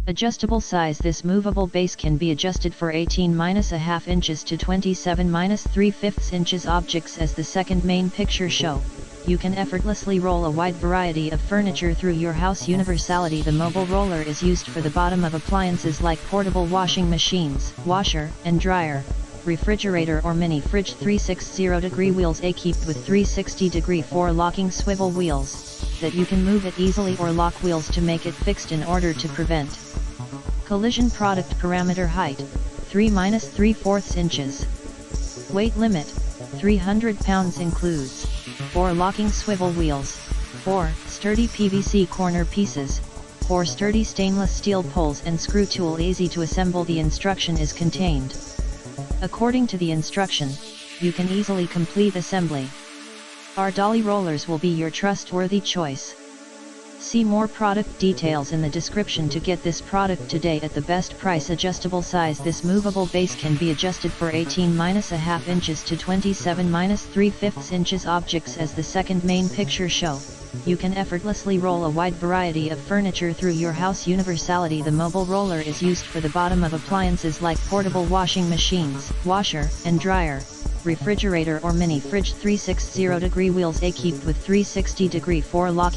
Adjustable size. This movable base can be adjusted for 18-1/2 inches to 27-3/5 inches objects. As the second main picture show, you can effortlessly roll a wide variety of furniture through your house. Universality. The mobile roller is used for the bottom of appliances like portable washing machines, washer and dryer, refrigerator or mini fridge. 360-degree wheels equipped with 360-degree forward-locking swivel wheels, that you can move it easily or lock wheels to make it fixed in order to prevent collision. Product parameter: height 3-3/4 inches. Weight limit 300 pounds. Includes 4 locking swivel wheels, 4 sturdy PVC corner pieces, 4 sturdy stainless steel poles and screw tool. Easy to assemble. The instruction is contained. According to the instruction, you can easily complete assembly. Our Dolly rollers will be your trustworthy choice. See more product details in the description to get this product today at the best price. Adjustable size. This movable base can be adjusted for 18-1/2 inches to 27-3/5 inches objects. As the second main picture show, you can effortlessly roll a wide variety of furniture through your house. Universality. The mobile roller is used for the bottom of appliances like portable washing machines, washer and dryer, refrigerator or mini fridge. 360-degree wheels equipped with 360-degree forward-locking